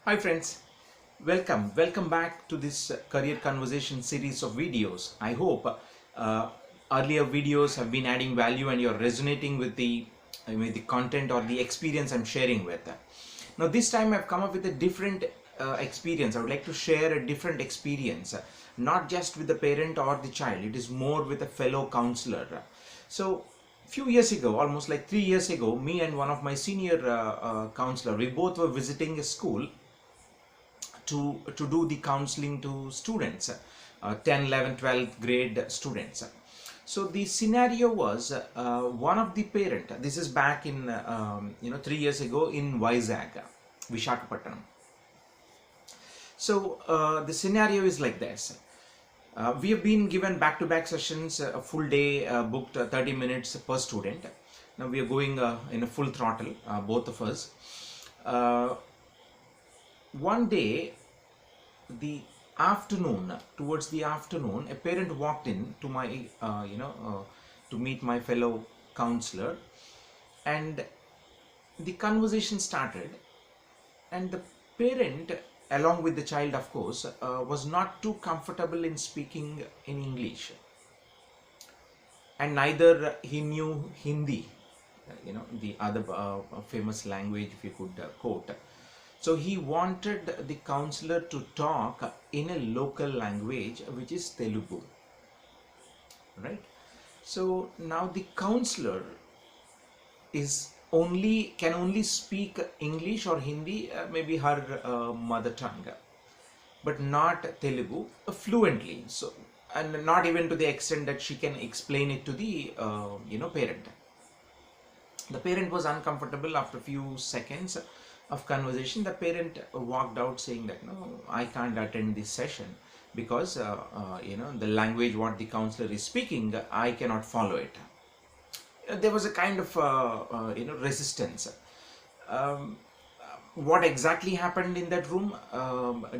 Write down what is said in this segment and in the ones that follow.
Hi friends, welcome back to this career conversation series of videos. I hope earlier videos have been adding value and you're resonating with the content or the experience I'm sharing with. Now this time I've come up with a different experience. I would like to share a different experience, not just with the parent or the child. It is more with a fellow counselor. So few years ago, almost like 3 years ago, me and one of my senior counselor, we both were visiting a school to do the counseling to students, 10, 11, 12th grade students. So the scenario was one of the parent, this is back in 3 years ago in Vizag, Vishakhapatnam. So the scenario is like this. We have been given back-to-back sessions, a full day booked 30 minutes per student. Now we are going in a full throttle, both of us. One day, towards the afternoon, a parent walked in to my, to meet my fellow counselor, and the conversation started, and the parent, along with the child of course, was not too comfortable in speaking in English, and neither he knew Hindi, the other famous language if you could quote. So he wanted the counselor to talk in a local language, which is Telugu, right? So now the counselor can only speak English or Hindi, maybe her mother tongue, but not Telugu fluently. So, and not even to the extent that she can explain it to the parent. The parent was uncomfortable. After a few seconds of conversation, the parent walked out saying that, no, I can't attend this session because the language what the counselor is speaking, I cannot follow it. There was a kind of resistance. What exactly happened in that room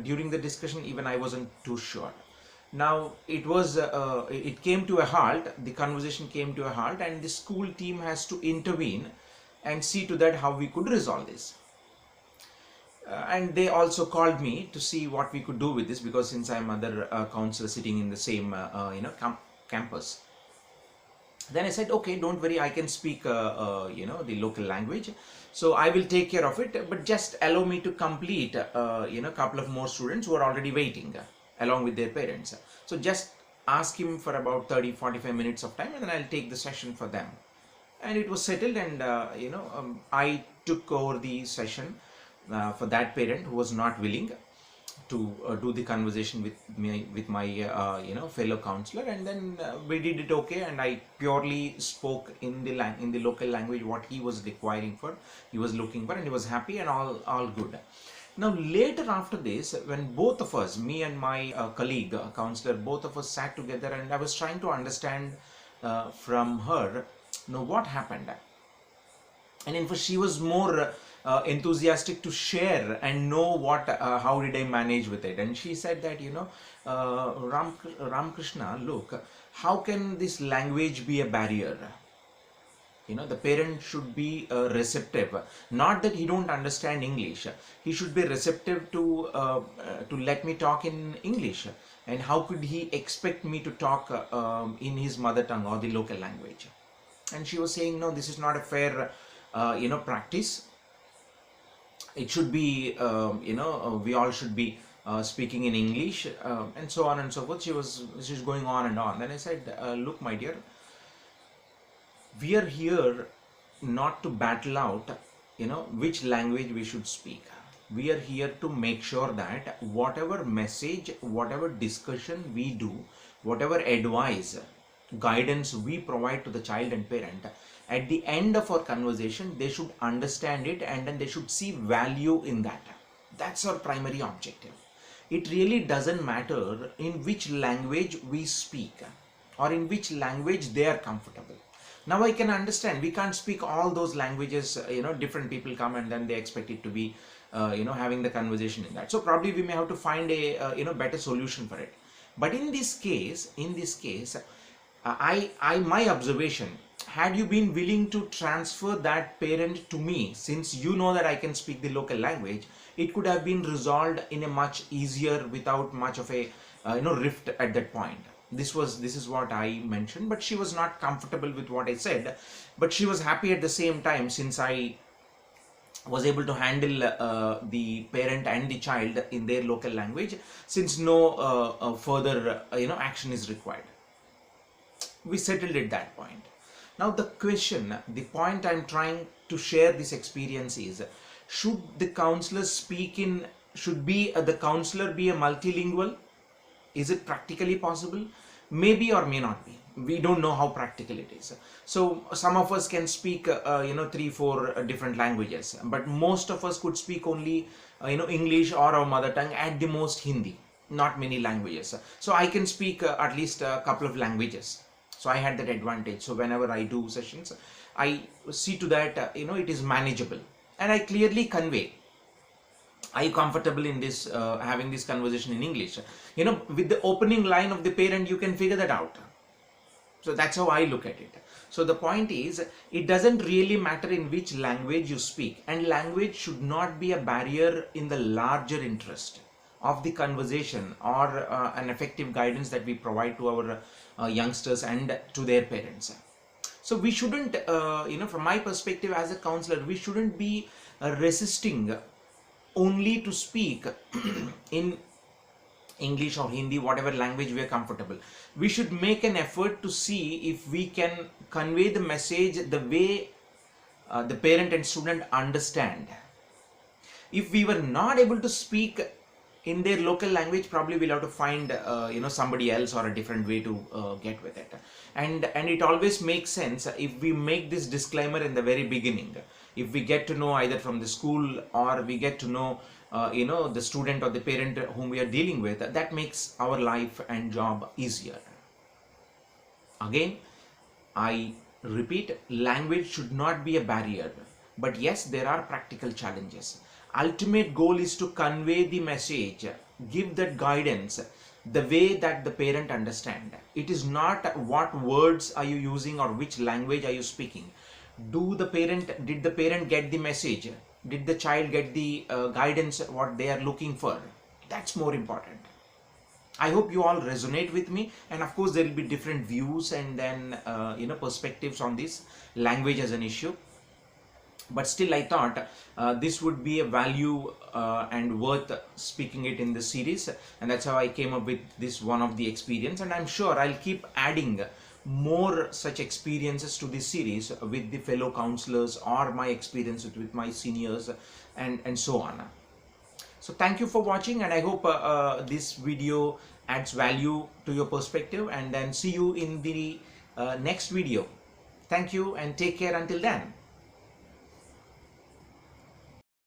during the discussion, even I wasn't too sure. Now it came to a halt. The conversation came to a halt, and the school team has to intervene and see to that how we could resolve this. And they also called me to see what we could do with this, because since I'm other counselor sitting in the same campus. Then I said, okay, don't worry, I can speak the local language, so I will take care of it, but just allow me to complete a couple of more students who are already waiting along with their parents. So just ask him for about 30-45 minutes of time, and then I'll take the session for them. And it was settled, and I took over the session for that parent who was not willing to do the conversation with my fellow counselor. And then we did it okay, and I purely spoke in the local language what he was requiring for, he was looking for, and he was happy, and all good. Now later after this, when both of us, me and my colleague counselor, both of us sat together, and I was trying to understand from her, what happened. And in fact she was more enthusiastic to share and know how did I manage with it. And she said that, Ramkrishna, look, how can this language be a barrier? The parent should be receptive. Not that he don't understand English. He should be receptive to let me talk in English. And how could he expect me to talk in his mother tongue or the local language? And she was saying, no, this is not a fair practice. It should be, we all should be speaking in English, and so on and so forth. She's going on and on. Then I said, look, my dear, we are here not to battle out, which language we should speak. We are here to make sure that whatever message, whatever discussion we do, whatever advice, guidance we provide to the child and parent, at the end of our conversation, they should understand it, and then they should see value in that. That's our primary objective. It really doesn't matter in which language we speak or in which language they are comfortable. Now I can understand, we can't speak all those languages, different people come and then they expect it to be, having the conversation in that. So probably we may have to find a, better solution for it. But in this case, my observation, had you been willing to transfer that parent to me, since you know that I can speak the local language, it could have been resolved in a much easier, without much of a rift at that point. This is what I mentioned, but she was not comfortable with what I said, but she was happy at the same time, since I was able to handle the parent and the child in their local language, since no further action is required. We settled at that point. Now the point I'm trying to share this experience is, should the counselor the counselor be a multilingual? Is it practically possible? Maybe or may not be. We don't know how practical it is. So some of us can speak 3-4 different languages, but most of us could speak only English or our mother tongue, at the most Hindi, not many languages. So I can speak at least a couple of languages. So I had that advantage. So whenever I do sessions, I see to that it is manageable, and I clearly convey, are you comfortable in this having this conversation in English? With the opening line of the parent, you can figure that out. So that's how I look at it. So the point is, it doesn't really matter in which language you speak, and language should not be a barrier in the larger interest of the conversation or an effective guidance that we provide to our youngsters and to their parents. So we shouldn't, from my perspective as a counselor, we shouldn't be resisting only to speak in English or Hindi, whatever language we are comfortable. We should make an effort to see if we can convey the message the way the parent and student understand. If we were not able to speak in their local language, probably we'll have to find somebody else or a different way to get with it. And it always makes sense if we make this disclaimer in the very beginning. If we get to know either from the school, or we get to know the student or the parent whom we are dealing with, that makes our life and job easier. Again, I repeat, language should not be a barrier, but yes, there are practical challenges. Ultimate goal is to convey the message, give that guidance the way that the parent understand. It is not what words are you using or which language are you speaking. Did the parent get the message? Did the child get the guidance what they are looking for? That's more important. I hope you all resonate with me, and of course there will be different views and then perspectives on this language as an issue. But still, I thought this would be a value and worth speaking it in this series, and that's how I came up with this one of the experience. And I'm sure I'll keep adding more such experiences to this series with the fellow counselors or my experiences with my seniors and so on. So thank you for watching, and I hope this video adds value to your perspective, and then see you in the next video. Thank you and take care until then.